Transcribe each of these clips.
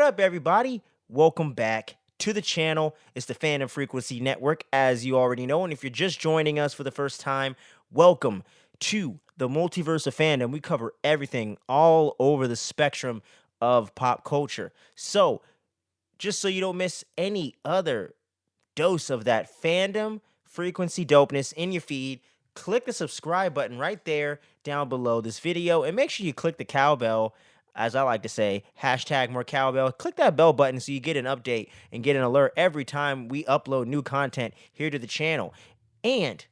up, everybody? Welcome back to the channel. It's the Fandom Frequency Network, as you already know. And if you're just joining us for the first time, welcome to the Multiverse of Fandom. We cover everything all over the spectrum of pop culture. So, just so you don't miss any other dose of that fandom frequency dopeness in your feed, click the subscribe button right there down below this video, and make sure you click the cowbell, as I like to say, hashtag more cowbell. Click that bell button so you get an update and get an alert every time we upload new content here to the channel. And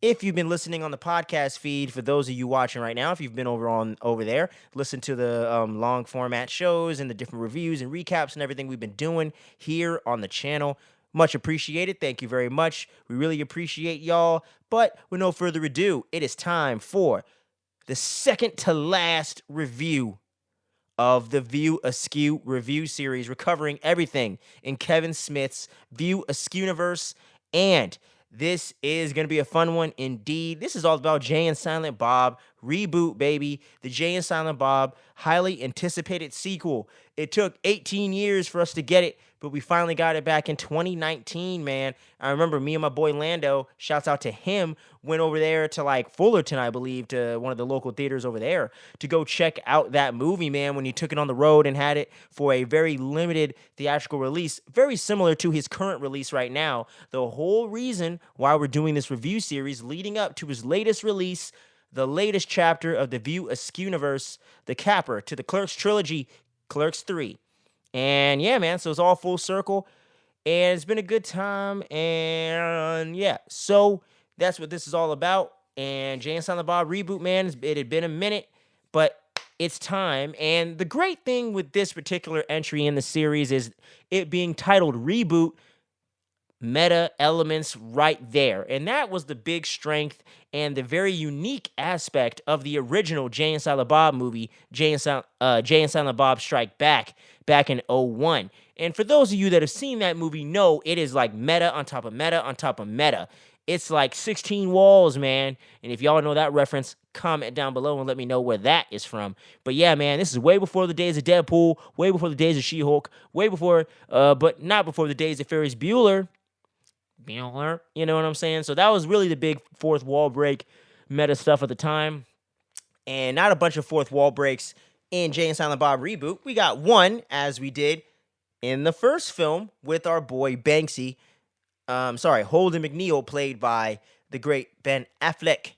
if you've been listening on the podcast feed, for those of you watching right now, if you've been over there, listen to the long format shows and the different reviews and recaps and everything we've been doing here on the channel. Much appreciated. Thank you very much. We really appreciate y'all. But with no further ado, it is time for the second to last review of the View Askew review series, recovering everything in Kevin Smith's View Askew universe. And this is going to be a fun one indeed. This is all about Jay and Silent Bob Reboot, baby. The Jay and Silent Bob highly anticipated sequel. It took 18 years for us to get it, but we finally got it back in 2019, man. I remember me and my boy Lando, shouts out to him, went over there to like Fullerton, I believe, to one of the local theaters over there to go check out that movie, man, when he took it on the road and had it for a very limited theatrical release, very similar to his current release right now. The whole reason why we're doing this review series leading up to his latest release, the latest chapter of the View Askew universe, the capper to the Clerks trilogy, Clerks 3. And yeah, man, so it's all full circle, and it's been a good time, and yeah, so that's what this is all about. And Jay and Silent Bob Reboot, man, it had been a minute, but it's time. And the great thing with this particular entry in the series is it being titled Reboot, meta elements right there. And that was the big strength and the very unique aspect of the original Jay and Silent Bob movie, Jay and Silent Bob Strike Back in 2001. And for those of you that have seen that movie know it is like meta on top of meta on top of meta. It's like 16 walls, man. And if y'all know that reference, comment down below and let me know where that is from. But yeah, man, this is way before the days of Deadpool, way before the days of She-Hulk, way before, but not before the days of Ferris Bueller. You know what I'm saying? So that was really the big fourth wall break meta stuff at the time. And not a bunch of fourth wall breaks in Jay and Silent Bob Reboot. We got one, as we did in the first film with our boy Banksy. Holden McNeil, played by the great Ben Affleck.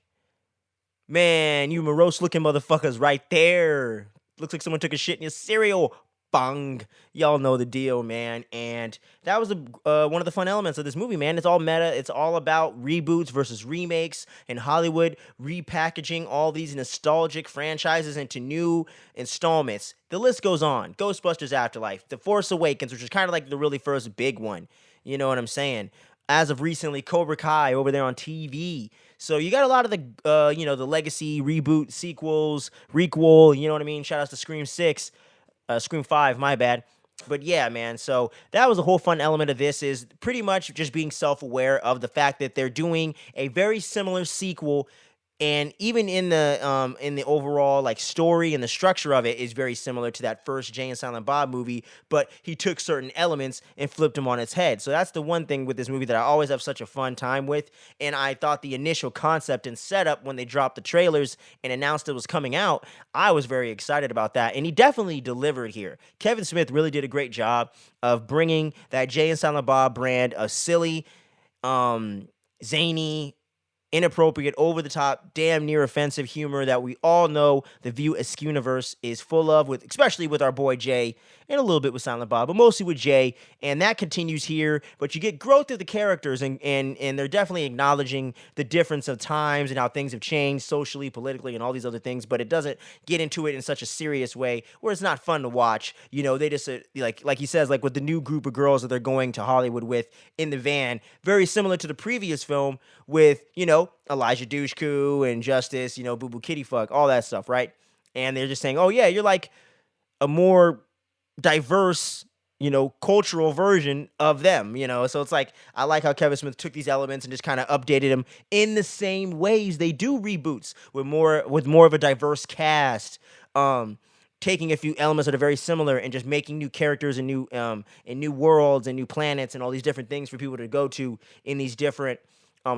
Man, you morose looking motherfuckers right there. Looks like someone took a shit in your cereal. Bang. Y'all know the deal, man. And that was one of the fun elements of this movie, man. It's all meta. It's all about reboots versus remakes and Hollywood repackaging all these nostalgic franchises into new installments. The list goes on. Ghostbusters Afterlife, The Force Awakens, which is kind of like the really first big one. You know what I'm saying? As of recently, Cobra Kai over there on TV. So you got a lot of the, the legacy reboot sequels, requel, you know what I mean? Shout outs to Scream 6. Scream 5, my bad. But yeah, man, so that was the whole fun element of this, is pretty much just being self-aware of the fact that they're doing a very similar sequel, and even in the overall like story and the structure of it is very similar to that first Jay and Silent Bob movie, but he took certain elements and flipped them on its head. So that's the one thing with this movie that I always have such a fun time with, and I thought the initial concept and setup when they dropped the trailers and announced it was coming out, I was very excited about that, and he definitely delivered here. Kevin Smith really did a great job of bringing that Jay and Silent Bob brand of silly, zany, inappropriate, over-the-top, damn near offensive humor that we all know the View Askew universe is full of, with especially with our boy Jay, and a little bit with Silent Bob, but mostly with Jay, and that continues here. But you get growth of the characters, and they're definitely acknowledging the difference of times and how things have changed socially, politically, and all these other things, but it doesn't get into it in such a serious way where it's not fun to watch. You know, they just, like he says, like with the new group of girls that they're going to Hollywood with in the van, very similar to the previous film with, Elijah Dushku and Justice, Boo Boo Kitty Fuck, all that stuff, right? And they're just saying, oh yeah, you're like a more diverse, cultural version of them, So it's like, I like how Kevin Smith took these elements and just kind of updated them in the same ways they do reboots with more of a diverse cast. taking a few elements that are very similar and just making new characters and new worlds and new planets and all these different things for people to go to in these different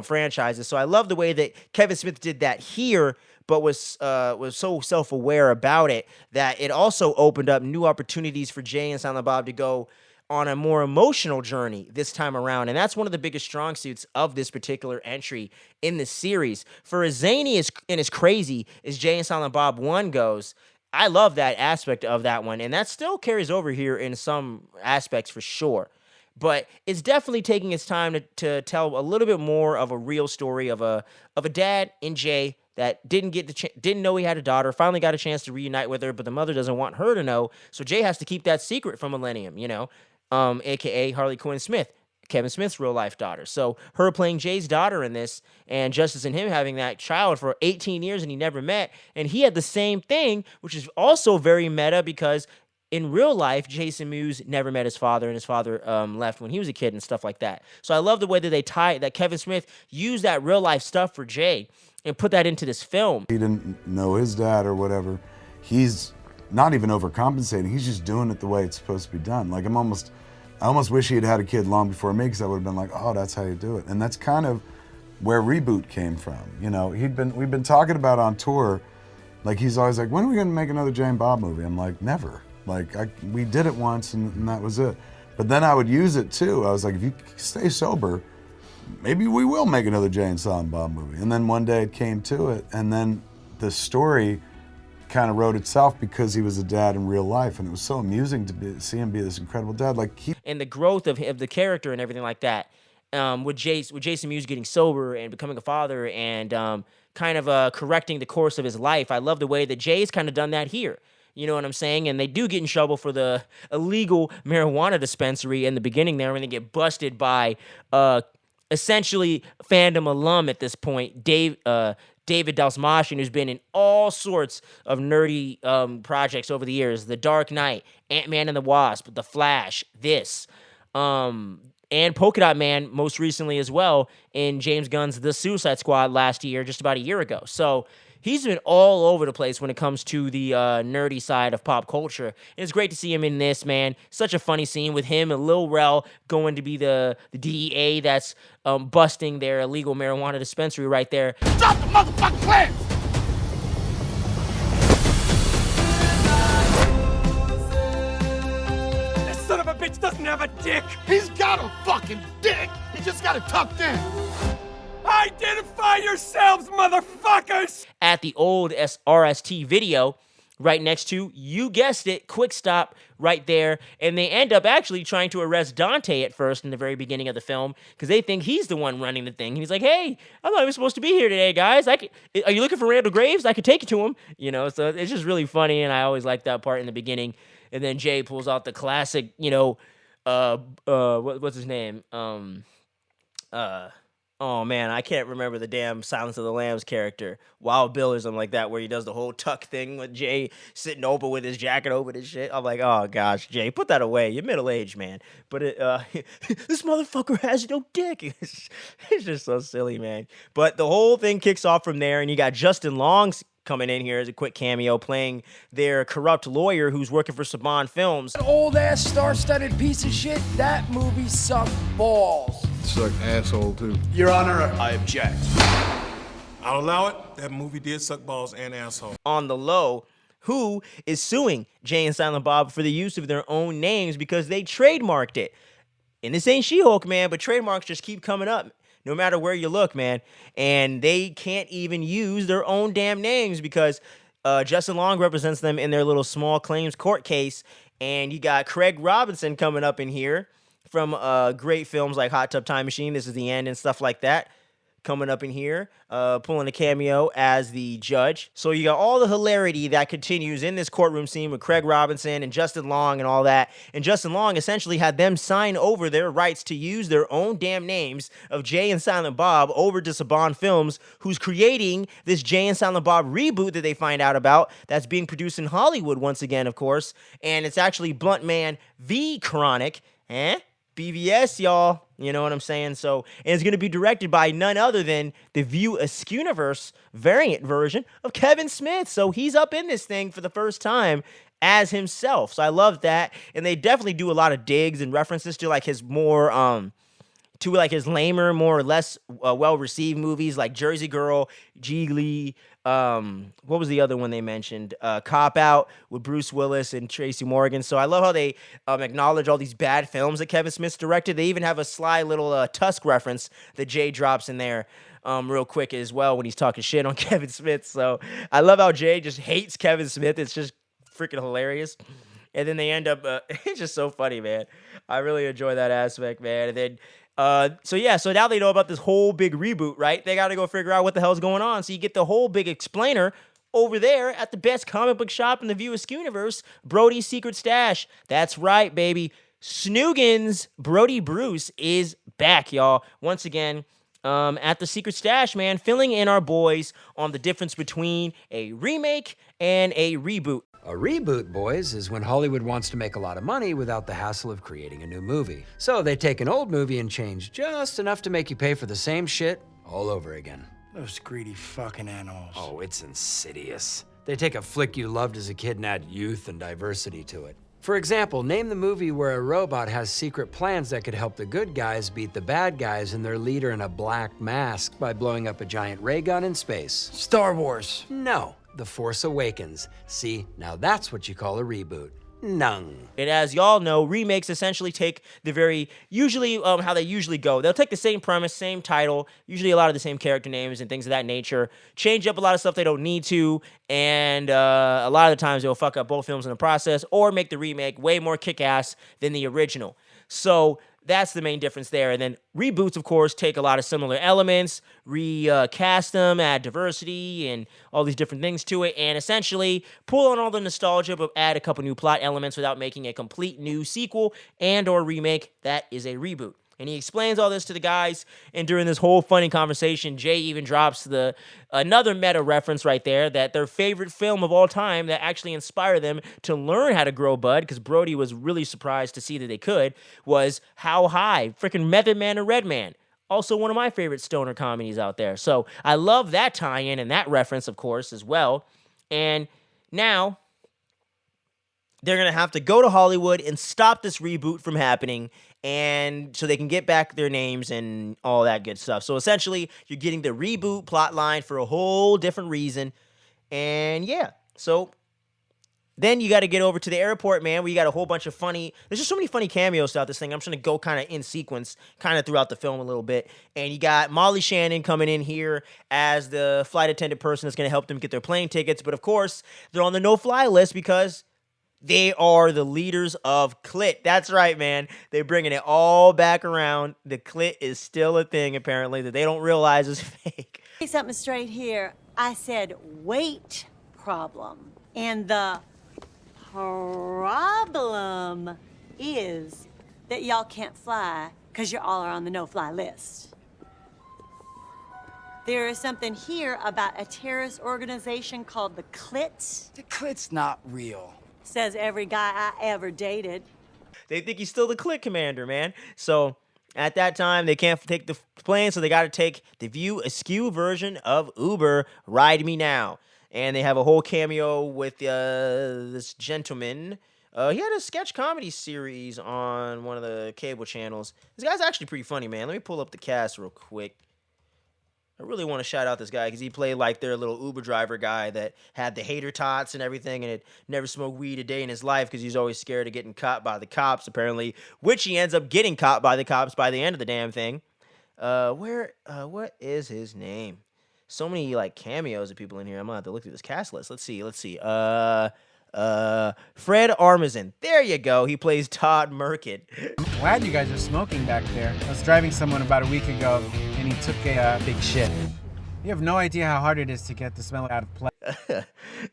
franchises. So I love the way that Kevin Smith did that here, but was so self-aware about it that it also opened up new opportunities for Jay and Silent Bob to go on a more emotional journey this time around. And that's one of the biggest strong suits of this particular entry in the series. For as zany and as crazy as Jay and Silent Bob 1 goes, I love that aspect of that one. And that still carries over here in some aspects for sure. But it's definitely taking its time to tell a little bit more of a real story of a dad in Jay that didn't know he had a daughter, finally got a chance to reunite with her, but the mother doesn't want her to know, so Jay has to keep that secret from Millennium, aka Harley Quinn Smith, Kevin Smith's real life daughter. So her playing Jay's daughter in this, and Justice and him having that child for 18 years and he never met, and he had the same thing, which is also very meta because in real life, Jason Mewes never met his father, and his father left when he was a kid and stuff like that. So I love the way that that Kevin Smith used that real life stuff for Jay and put that into this film. He didn't know his dad or whatever. He's not even overcompensating. He's just doing it the way it's supposed to be done. Like I almost wish he had had a kid long before me, because I would have been like, oh, that's how you do it. And that's kind of where Reboot came from. We've been talking about on tour, like he's always like, when are we gonna make another Jay and Bob movie? I'm like, never. Like we did it once and that was it. But then I would use it too. I was like, if you stay sober, maybe we will make another Jay and Silent Bob movie. And then one day it came to it, and then the story kind of wrote itself because he was a dad in real life, and it was so amusing to see him be this incredible dad. And the growth of the character and everything like that, with Jason Mewes getting sober and becoming a father and kind of correcting the course of his life. I love the way that Jay's kind of done that here. You know what I'm saying? And they do get in trouble for the illegal marijuana dispensary in the beginning there when they get busted by essentially fandom alum at this point, David Dalsmashian, who's been in all sorts of nerdy projects over the years. The Dark Knight, Ant-Man and the Wasp, The Flash, this, and Polka Dot Man most recently as well in James Gunn's The Suicide Squad last year, just about a year ago. So he's been all over the place when it comes to the nerdy side of pop culture. And it's great to see him in this, man. Such a funny scene with him and Lil Rel going to be the DEA that's busting their illegal marijuana dispensary right there. Drop the motherfucking plans! That son of a bitch doesn't have a dick! He's got a fucking dick! He just got it tucked in! Identify yourselves, motherfuckers! At the old RST video, right next to, you guessed it, Quick Stop right there. And they end up actually trying to arrest Dante at first in the very beginning of the film because they think he's the one running the thing. And he's like, hey, I thought I was supposed to be here today, guys. Are you looking for Randall Graves? I could take you to him. So it's just really funny, and I always like that part in the beginning. And then Jay pulls out the classic, what's his name? Oh man, I can't remember the damn Silence of the Lambs character, Wild Bill or something like that, where he does the whole tuck thing with Jay sitting over with his jacket over his shit. I'm like, oh gosh, Jay, put that away. You're middle-aged, man. But this motherfucker has no dick. It's just so silly, man. But the whole thing kicks off from there, and you got Justin Long coming in here as a quick cameo, playing their corrupt lawyer who's working for Saban Films. Old ass star-studded piece of shit. That movie sucked balls. Suck asshole too. Your Honor, I object. I'll allow it. That movie did suck balls and asshole. On the low, who is suing Jay and Silent Bob for the use of their own names because they trademarked it. And this ain't She-Hulk, man, but trademarks just keep coming up no matter where you look, man. And they can't even use their own damn names because Justin Long represents them in their little small claims court case. And you got Craig Robinson coming up in here from great films like Hot Tub Time Machine, This Is the End, and stuff like that, coming up in here, pulling a cameo as the judge. So you got all the hilarity that continues in this courtroom scene with Craig Robinson and Justin Long and all that. And Justin Long essentially had them sign over their rights to use their own damn names of Jay and Silent Bob over to Saban Films, who's creating this Jay and Silent Bob reboot that they find out about that's being produced in Hollywood once again, of course. And it's actually Blunt Man v. Chronic, BVS, y'all. You know what I'm saying? So, and it's going to be directed by none other than the View Askew variant version of Kevin Smith. So he's up in this thing for the first time as himself. So I love that. And they definitely do a lot of digs and references to like his more to like his lamer, more or less well-received movies like Jersey Girl, Geely, what was the other one they mentioned? Cop Out with Bruce Willis and Tracy Morgan. So I love how they acknowledge all these bad films that Kevin Smith's directed. They even have a sly little Tusk reference that Jay drops in there real quick as well when he's talking shit on Kevin Smith. So I love how Jay just hates Kevin Smith. It's just freaking hilarious. And then they end up, it's just so funny, man. I really enjoy that aspect, man. And then, so now they know about this whole big reboot, right? They got to go figure out what the hell's going on. So you get the whole big explainer over there at the best comic book shop in the View Askew universe, Brody's Secret Stash. That's right, baby. Snoogans, Brody Bruce is back, y'all. Once again, at the Secret Stash, man, filling in our boys on the difference between a remake and a reboot. A reboot, boys, is when Hollywood wants to make a lot of money without the hassle of creating a new movie. So they take an old movie and change just enough to make you pay for the same shit all over again. Those greedy fucking animals. Oh, it's insidious. They take a flick you loved as a kid and add youth and diversity to it. For example, name the movie where a robot has secret plans that could help the good guys beat the bad guys and their leader in a black mask by blowing up a giant ray gun in space. Star Wars. No, The Force Awakens. See, now that's what you call a reboot. Nung. And as y'all know, remakes essentially take the very, usually how they usually go. They'll take the same premise, same title, usually a lot of the same character names and things of that nature, change up a lot of stuff they don't need to, and a lot of the times they'll fuck up both films in the process or make the remake way more kick-ass than the original. So that's the main difference there. And then reboots, of course, take a lot of similar elements, recast them, add diversity and all these different things to it, and essentially pull on all the nostalgia but add a couple new plot elements without making a complete new sequel and or remake. That is a reboot. And he explains all this to the guys, and during this whole funny conversation, Jay even drops another meta reference right there, that their favorite film of all time that actually inspired them to learn how to grow bud, because Brody was really surprised to see that they could, was How High, freaking Method Man and Redman. Also one of my favorite stoner comedies out there. So I love that tie-in and that reference, of course, as well. And now they're going to have to go to Hollywood and stop this reboot from happening, and so they can get back their names and all that good stuff. So essentially, you're getting the reboot plot line for a whole different reason. And yeah, so then you got to get over to the airport, man, where you got a whole bunch of funny, there's just so many funny cameos throughout this thing. I'm just going to go kind of in sequence, kind of throughout the film a little bit. And you got Molly Shannon coming in here as the flight attendant person that's going to help them get their plane tickets. But of course, they're on the no-fly list because they are the leaders of Clit. That's right, man. They're bringing it all back around. The Clit is still a thing, apparently, that they don't realize is fake. Say something straight here. I said weight problem. And the problem is that y'all can't fly because you all are on the no-fly list. There is something here about a terrorist organization called the Clit. The Clit's not real. Says every guy I ever dated. They think he's still the Clit commander, man. So at that time, they can't take the plane, so they got to take the View Askew version of Uber, Ride Me Now. And they have a whole cameo with this gentleman. He had a sketch comedy series on one of the cable channels. This guy's actually pretty funny, man. Let me pull up the cast real quick. I really want to shout out this guy because he played like their little Uber driver guy that had the hater tots and everything and had never smoked weed a day in his life because he's always scared of getting caught by the cops, apparently, which he ends up getting caught by the cops by the end of the damn thing. What is his name? So many like cameos of people in here. I'm gonna have to look through this cast list. Let's see. Fred Armisen. There you go. He plays Todd Merkin. I'm glad you guys are smoking back there. I was driving someone about a week ago, and he took a big shit. You have no idea how hard it is to get the smell out of play. And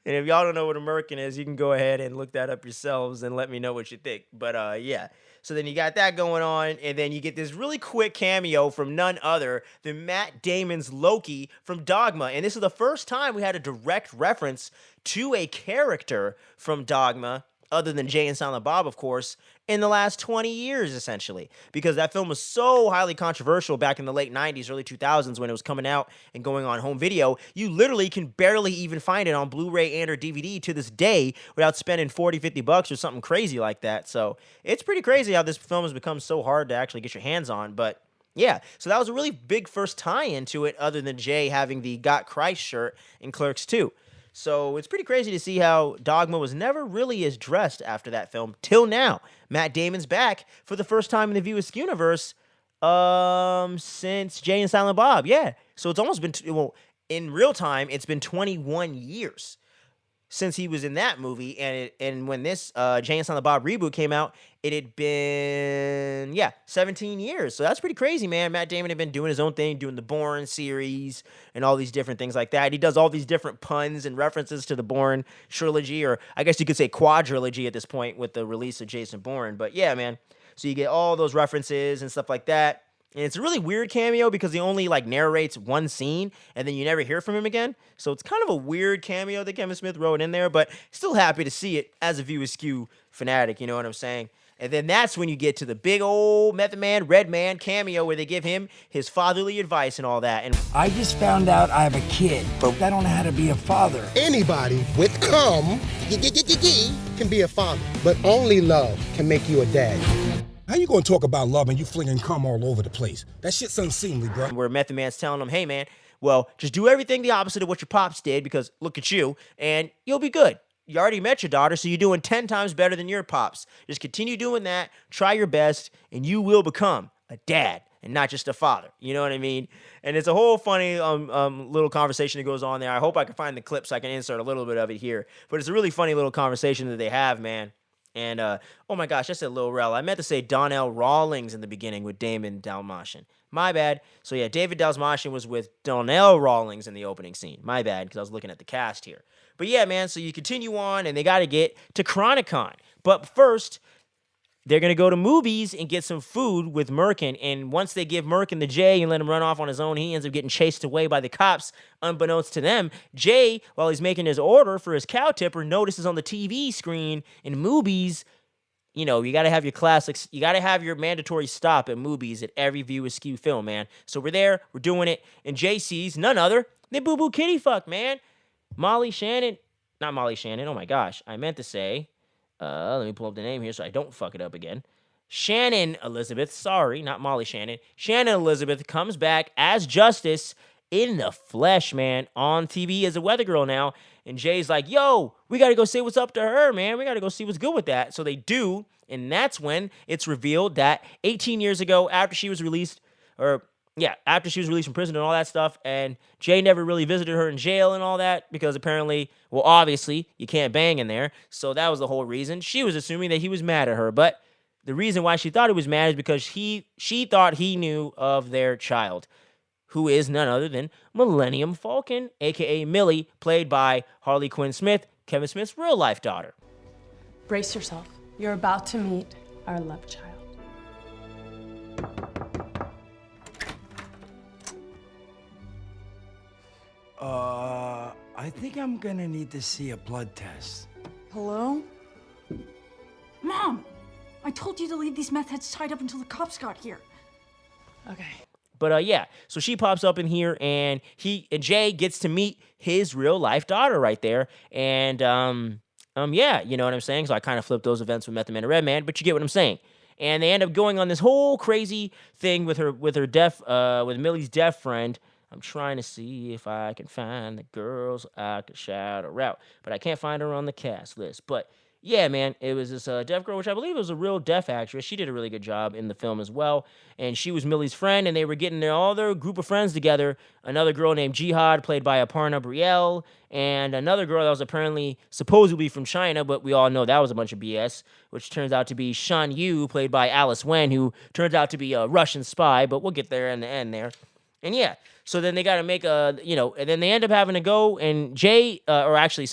if y'all don't know what a Merkin is, you can go ahead and look that up yourselves and let me know what you think. But yeah. So then you got that going on, and then you get this really quick cameo from none other than Matt Damon's Loki from Dogma. And this is the first time we had a direct reference to a character from Dogma, other than Jay and Silent Bob, of course. in the last 20 years, essentially, because that film was so highly controversial back in the late 90s, early 2000s when it was coming out and going on home video. You literally can barely even find it on Blu-ray and or DVD to this day without spending 40, 50 bucks or something crazy like that. So it's pretty crazy how this film has become so hard to actually get your hands on. But yeah, so that was a really big first tie into it, other than Jay having the Got Christ shirt in Clerks 2. So it's pretty crazy to see how Dogma was never really as dressed after that film till now. Matt Damon's back for the first time in the View Askew universe since Jay and Silent Bob. Yeah, so it's almost been in real time it's been 21 years since he was in that movie, and when this Jay and Silent Bob reboot came out, it had been 17 years. So that's pretty crazy, man. Matt Damon had been doing his own thing, doing the Bourne series and all these different things like that. He does all these different puns and references to the Bourne trilogy, or I guess you could say quadrilogy at this point with the release of Jason Bourne. But yeah, man. So you get all those references and stuff like that. And it's a really weird cameo because he only like narrates one scene and then you never hear from him again. So it's kind of a weird cameo that Kevin Smith wrote in there, but still happy to see it as a View Askew fanatic, you know what I'm saying? And then that's when you get to the big old Method Man, Red Man cameo where they give him his fatherly advice and all that. And I just found out I have a kid, but I don't know how to be a father. Anybody with cum can be a father, but only love can make you a dad. How you gonna talk about love and you flinging cum all over the place? That shit's unseemly, bro. Where Method Man's telling him, hey, man, well, just do everything the opposite of what your pops did because look at you, and you'll be good. You already met your daughter, so you're doing 10 times better than your pops. Just continue doing that, try your best, and you will become a dad and not just a father. You know what I mean? And it's a whole funny little conversation that goes on there. I hope I can find the clip so I can insert a little bit of it here. But it's a really funny little conversation that they have, man. And, oh my gosh, I said Lil Rel. I meant to say Donnell Rawlings in the beginning with Damon Dalmatian. My bad. So, yeah, David Dalmatian was with Donnell Rawlings in the opening scene. My bad, because I was looking at the cast here. But, yeah, man, so you continue on, and they got to get to Chronicon. But first, they're going to go to movies and get some food with Merkin. And once they give Merkin the J and let him run off on his own, he ends up getting chased away by the cops, unbeknownst to them. Jay, while he's making his order for his cow tipper, notices on the TV screen in movies, you know, you got to have your classics. You got to have your mandatory stop at movies at every View Askew film, man. So we're there. We're doing it. And Jay sees none other than Boo Boo Kitty Fuck, man. Molly Shannon. Not Molly Shannon. Oh, my gosh. I meant to say... let me pull up the name here so I don't fuck it up again. Shannon Elizabeth, sorry, not Molly Shannon. Shannon Elizabeth comes back as Justice in the flesh, man, on TV as a weather girl now. And Jay's like, yo, we got to go say what's up to her, man. We got to go see what's good with that. So they do, and that's when it's revealed that 18 years ago, after she was released, after she was released from prison and all that stuff, and Jay never really visited her in jail and all that because apparently, well, obviously, you can't bang in there. So that was the whole reason. She was assuming that he was mad at her, but the reason why she thought he was mad is because she thought he knew of their child, who is none other than Millennium Falcon, a.k.a. Millie, played by Harley Quinn Smith, Kevin Smith's real-life daughter. Brace yourself. You're about to meet our love child. I think I'm gonna need to see a blood test. Hello? Mom! I told you to leave these meth heads tied up until the cops got here. Okay. But so she pops up in here, and Jay gets to meet his real life daughter right there, and you know what I'm saying. So I kind of flipped those events with Method Man and Red Man, but you get what I'm saying. And they end up going on this whole crazy thing with Millie's deaf friend. I'm trying to see if I can find the girls I could shout her out, but I can't find her on the cast list. But yeah, man, it was this deaf girl, which I believe was a real deaf actress. She did a really good job in the film as well, and she was Millie's friend, and they were getting all their group of friends together. Another girl named Jihad, played by Aparna Brielle, and another girl that was apparently supposedly from China, but we all know that was a bunch of BS, which turns out to be Shan Yu, played by Alice Wen, who turns out to be a Russian spy, but we'll get there in the end there. And yeah, so then they got to make and then they end up having to go, and Justice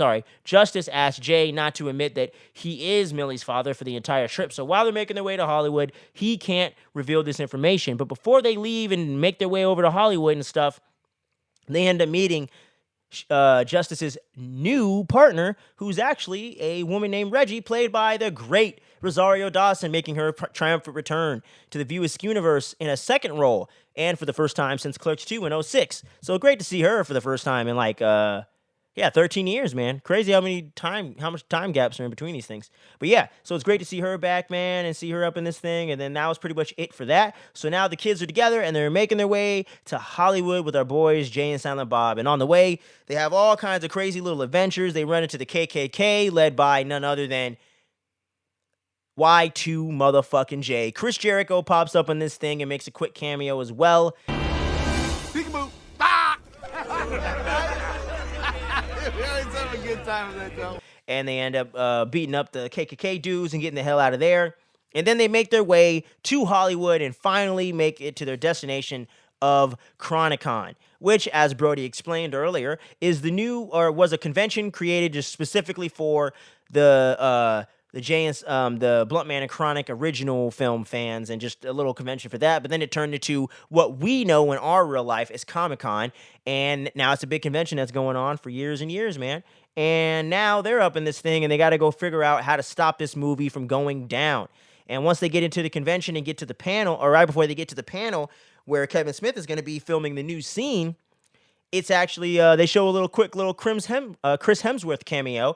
asked Jay not to admit that he is Millie's father for the entire trip. So while they're making their way to Hollywood, he can't reveal this information. But before they leave and make their way over to Hollywood and stuff, they end up meeting Justice's new partner, who's actually a woman named Reggie, played by the great Rosario Dawson making her triumphant return to the View Askew universe in a second role, and for the first time since Clerks 2 in 06. So great to see her for the first time in like 13 years, man. Crazy how much time gaps are in between these things. But yeah, so it's great to see her back, man, and see her up in this thing. And then that was pretty much it for that. So now the kids are together and they're making their way to Hollywood with our boys, Jay and Silent Bob. And on the way, they have all kinds of crazy little adventures. They run into the KKK, led by none other than Y2 motherfucking J. Chris Jericho pops up in this thing and makes a quick cameo as well. Peekaboo. Ah! We always have a good time with that, though. And they end up beating up the KKK dudes and getting the hell out of there. And then they make their way to Hollywood and finally make it to their destination of Chronicon, which, as Brody explained earlier, is was a convention created just specifically for the Blunt Man and Chronic original film fans, and just a little convention for that. But then it turned into what we know in our real life as Comic-Con, and now it's a big convention that's going on for years and years, man. And now they're up in this thing, and they got to go figure out how to stop this movie from going down. And once they get into the convention and get to the panel, or right before they get to the panel where Kevin Smith is going to be filming the new scene, it's actually, they show a quick little Chris Hemsworth cameo,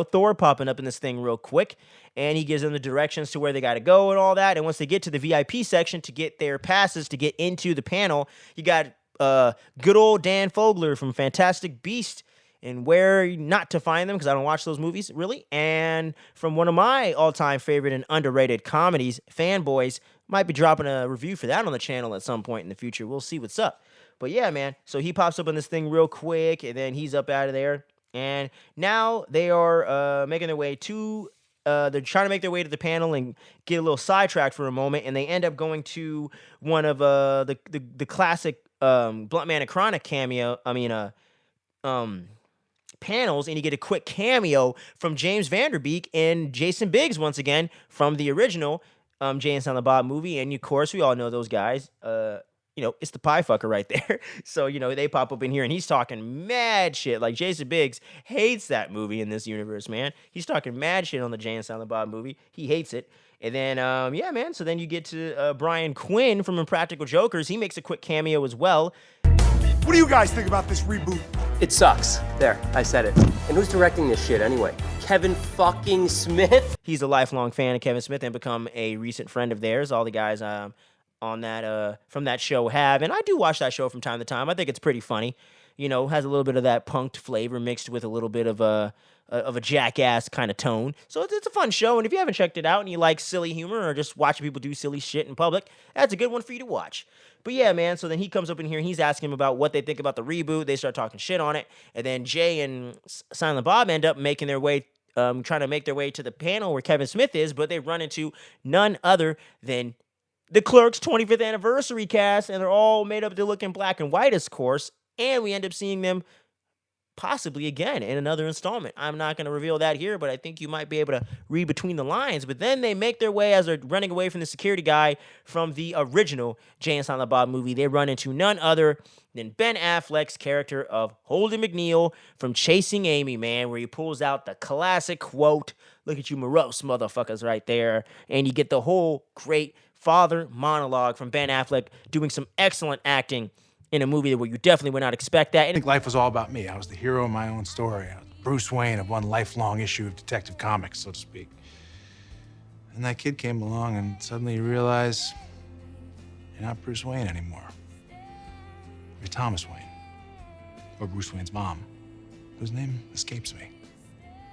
Thor popping up in this thing real quick, and he gives them the directions to where they got to go and all that. And once they get to the VIP section to get their passes to get into the panel, you got good old Dan Fogler from Fantastic Beasts and Where Not to Find Them, because I don't watch those movies, really. And from one of my all-time favorite and underrated comedies, Fanboys, might be dropping a review for that on the channel at some point in the future. We'll see what's up. But yeah, man, so he pops up on this thing real quick, and then he's up out of there. And now they are making their way to, they're trying to make their way to the panel and get a little sidetracked for a moment, and they end up going to one of the classic Blunt Man and Chronic panels, and you get a quick cameo from James Vanderbeek and Jason Biggs once again from the original Jay and Silent Bob movie. And of course, we all know those guys. It's the pie fucker right there. So, they pop up in here and he's talking mad shit. Like, Jason Biggs hates that movie in this universe, man. He's talking mad shit on the Jay and Silent Bob movie. He hates it. And then, yeah, man. So then you get to Brian Quinn from Impractical Jokers. He makes a quick cameo as well. What do you guys think about this reboot? It sucks. There, I said it. And who's directing this shit anyway? Kevin fucking Smith? He's a lifelong fan of Kevin Smith and become a recent friend of theirs. All the guys on that from that show have, and I do watch that show from time to time. I think it's pretty funny. Has a little bit of that punked flavor mixed with a little bit of a jackass kind of tone. So it's a fun show, and if you haven't checked it out and you like silly humor or just watching people do silly shit in public, that's a good one for you to watch. But yeah, man, so then he comes up in here and he's asking him about what they think about the reboot. They start talking shit on it, and then Jay and Silent Bob end up making their way, trying to make their way to the panel where Kevin Smith is, but they run into none other than the Clerks 25th anniversary cast, and they're all made up to look in black and white, of course, and we end up seeing them possibly again in another installment. I'm not going to reveal that here, but I think you might be able to read between the lines. But then they make their way, as they're running away from the security guy from the original Jay and Silent Bob movie, they run into none other than Ben Affleck's character of Holden McNeil from Chasing Amy, man, where he pulls out the classic quote, "Look at you morose motherfuckers," right there. And you get the whole great father monologue from Ben Affleck doing some excellent acting in a movie where you definitely would not expect that. I think life was all about me. I was the hero of my own story. I was Bruce Wayne of one lifelong issue of Detective Comics, so to speak. And that kid came along and suddenly you realize you're not Bruce Wayne anymore. You're Thomas Wayne, or Bruce Wayne's mom, whose name escapes me.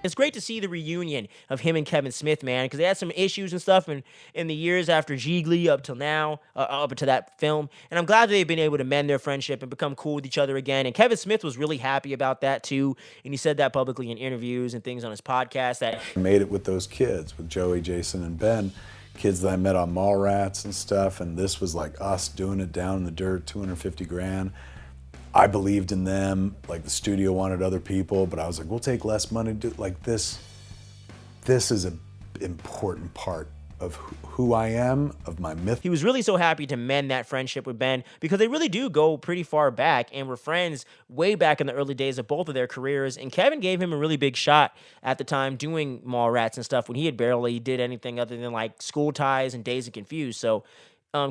It's great to see the reunion of him and Kevin Smith, man, because they had some issues and stuff in the years after Jiggly up till now, up to that film. And I'm glad that they've been able to mend their friendship and become cool with each other again. And Kevin Smith was really happy about that, too. And he said that publicly in interviews and things on his podcast. That I made it with those kids, with Joey, Jason, and Ben, kids that I met on Mallrats and stuff. And this was like us doing it down in the dirt, 250 grand. I believed in them, like the studio wanted other people, but I was like, we'll take less money to do like this. This is an important part of who I am, of my myth. He was really so happy to mend that friendship with Ben because they really do go pretty far back and were friends way back in the early days of both of their careers. And Kevin gave him a really big shot at the time doing Mallrats and stuff when he had barely did anything other than like School Ties and Dazed and Confused. So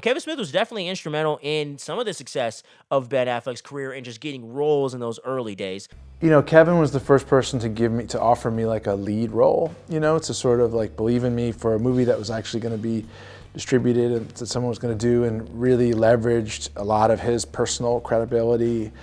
Kevin Smith was definitely instrumental in some of the success of Ben Affleck's career and just getting roles in those early days. You know, Kevin was the first person to offer me like a lead role, you know, to sort of like believe in me for a movie that was actually going to be distributed and that someone was going to do, and really leveraged a lot of his personal credibility,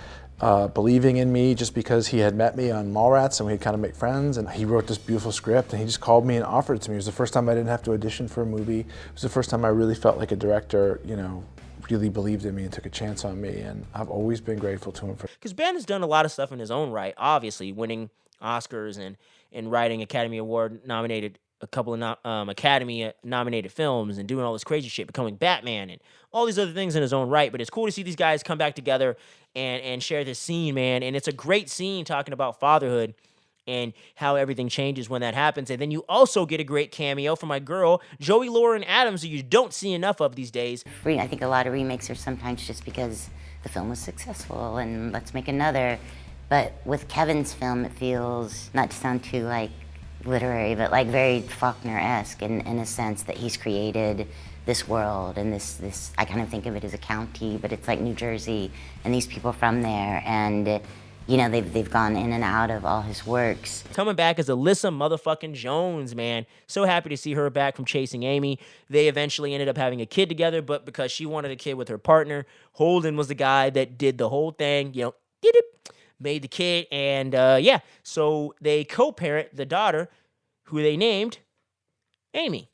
believing in me just because he had met me on Mallrats and we had kind of made friends, and he wrote this beautiful script and he just called me and offered it to me. It was the first time I didn't have to audition for a movie. It was the first time I really felt like a director, you know, really believed in me and took a chance on me, and I've always been grateful to him for. Because Ben has done a lot of stuff in his own right, obviously winning Oscars and writing Academy Award nominated, a couple of Academy nominated films, and doing all this crazy shit, becoming Batman and all these other things in his own right. But it's cool to see these guys come back together and share this scene, man. And it's a great scene talking about fatherhood and how everything changes when that happens. And then you also get a great cameo from my girl, Joey Lauren Adams, who you don't see enough of these days. I think a lot of remakes are sometimes just because the film was successful and let's make another. But with Kevin's film, it feels, not to sound too like literary, but like very Faulkner-esque in a sense that he's created this world and this, I kind of think of it as a county, but it's like New Jersey and these people from there, and you know, they've gone in and out of all his works. Coming back as Alyssa motherfucking Jones, man. So happy to see her back from Chasing Amy. They eventually ended up having a kid together, but because she wanted a kid with her partner, Holden was the guy that did the whole thing, you know, made the kid, and yeah. So they co-parent the daughter, who they named Amy.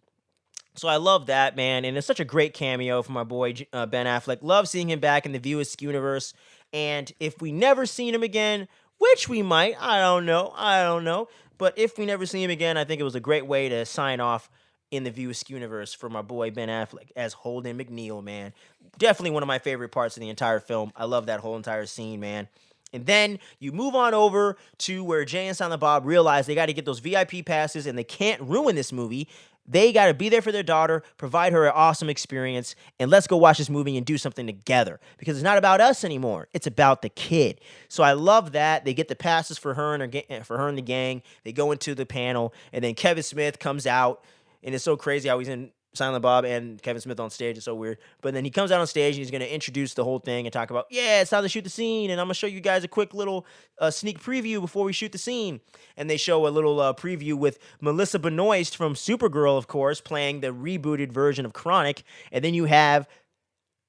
So I love that, man, and it's such a great cameo from my boy Ben Affleck. Love seeing him back in the View Askew universe. And if we never seen him again, which we might, I don't know. But if we never see him again, I think it was a great way to sign off in the View Askew universe for my boy Ben Affleck as Holden McNeil, man. Definitely one of my favorite parts of the entire film. I love that whole entire scene, man. And then you move on over to where Jay and Silent Bob realize they got to get those VIP passes and they can't ruin this movie. They got to be there for their daughter, provide her an awesome experience, and let's go watch this movie and do something together. Because it's not about us anymore. It's about the kid. So I love that. They get the passes for her and the gang. They go into the panel, and then Kevin Smith comes out, and it's so crazy how he's in Silent Bob and Kevin Smith on stage. It's so weird. But then he comes out on stage and he's going to introduce the whole thing and talk about, yeah, it's how to shoot the scene. And I'm going to show you guys a quick little sneak preview before we shoot the scene. And they show a little preview with Melissa Benoist from Supergirl, of course, playing the rebooted version of Chronic. And then you have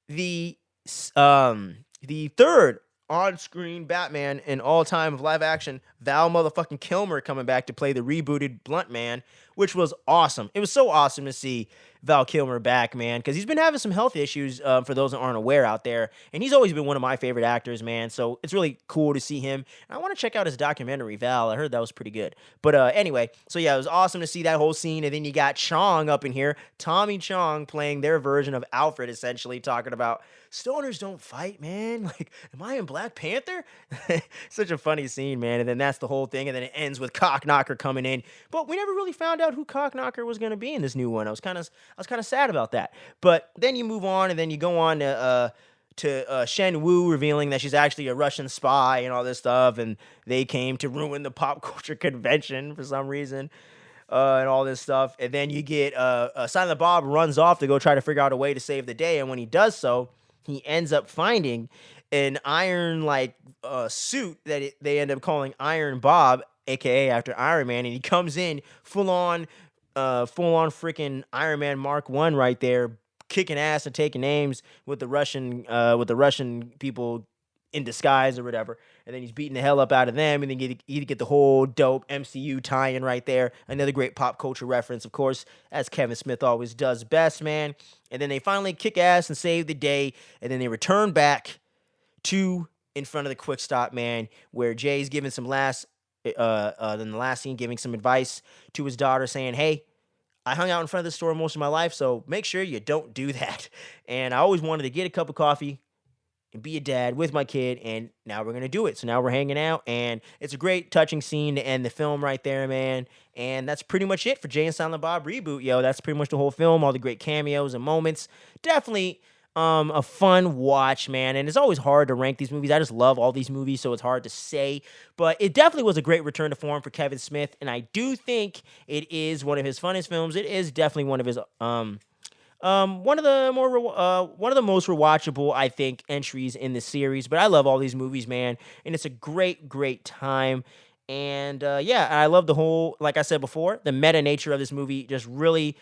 the third on-screen Batman in all time of live action, Val motherfucking Kilmer, coming back to play the rebooted Blunt Man, which was awesome. It was so awesome to see Val Kilmer back, man, because he's been having some health issues, for those that aren't aware out there, and he's always been one of my favorite actors, man, so it's really cool to see him. And I want to check out his documentary, Val. I heard that was pretty good. But anyway, so yeah, it was awesome to see that whole scene, and then you got Chong up in here, Tommy Chong playing their version of Alfred, essentially, talking about stoners don't fight, man. Like, am I in Black Panther? Such a funny scene, man, and then that's the whole thing, and then it ends with Cockknocker coming in, but we never really found out who Cockknocker was going to be in this new one. I was kind of sad about that. But then you move on, and then you go on to Shen Wu revealing that she's actually a Russian spy and all this stuff, and they came to ruin the pop culture convention for some reason, and all this stuff. And then you get Silent Bob runs off to go try to figure out a way to save the day, and when he does so, he ends up finding an iron suit that they end up calling Iron Bob, aka after Iron Man, and he comes in full on freaking Iron Man Mark 1 right there, kicking ass and taking names with the Russian people in disguise or whatever, and then he's beating the hell up out of them, and then you get the whole dope MCU tie-in right there. Another great pop culture reference, of course, as Kevin Smith always does best, man. And then they finally kick ass and save the day, and then they return back to in front of the quick stop, man, where Jay's giving some then the last scene giving some advice to his daughter, saying, hey, I hung out in front of the store most of my life, so make sure you don't do that. And I always wanted to get a cup of coffee and be a dad with my kid, and now we're gonna do it. So now we're hanging out, and it's a great touching scene to end the film right there, man. And that's pretty much it for Jay and Silent Bob Reboot, yo. That's pretty much the whole film, all the great cameos and moments. Definitely a fun watch, man. And it's always hard to rank these movies. I just love all these movies, so it's hard to say. But it definitely was a great return to form for Kevin Smith, and I do think it is one of his funnest films. It is definitely one of his one of the most rewatchable, I think, entries in the series. But I love all these movies, man, and it's a great time. And yeah, I love the whole, like I said before, the meta nature of this movie just really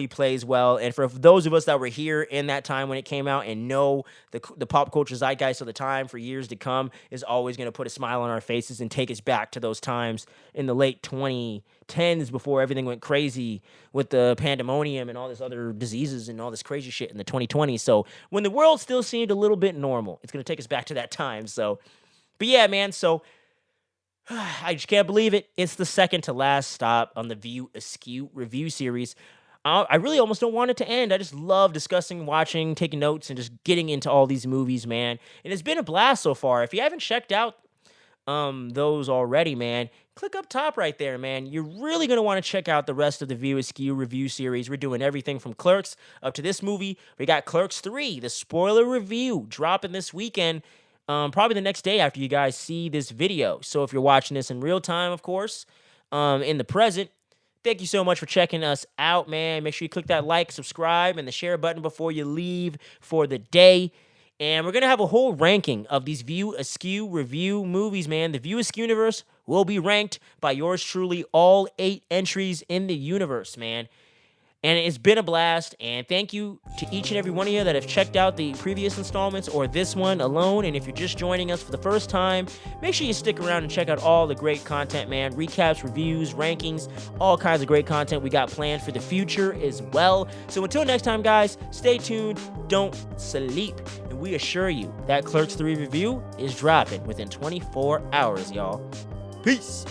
plays well. And for those of us that were here in that time when it came out and know the pop culture zeitgeist of the time for years to come is always going to put a smile on our faces and take us back to those times in the late 2010s before everything went crazy with the pandemonium and all this other diseases and all this crazy shit in the 2020s. So when the world still seemed a little bit normal, it's going to take us back to that time. So, but yeah, man, so I just can't believe it. It's the second to last stop on the View Askew review series. I really almost don't want it to end. I just love discussing, watching, taking notes, and just getting into all these movies, man. And it's been a blast so far. If you haven't checked out those already, man, click up top right there, man. You're really going to want to check out the rest of the View Askew review series. We're doing everything from Clerks up to this movie. We got Clerks 3, the spoiler review, dropping this weekend. Probably the next day after you guys see this video. So if you're watching this in real time, of course, in the present, thank you so much for checking us out, man. Make sure you click that like, subscribe, and the share button before you leave for the day. And we're going to have a whole ranking of these View Askew review movies, man. The View Askew universe will be ranked by yours truly, all 8 entries in the universe, man. And it's been a blast, and thank you to each and every one of you that have checked out the previous installments or this one alone. And if you're just joining us for the first time, make sure you stick around and check out all the great content, man. Recaps, reviews, rankings, all kinds of great content we got planned for the future as well. So until next time, guys, stay tuned, don't sleep, and we assure you that Clerks 3 review is dropping within 24 hours, y'all. Peace.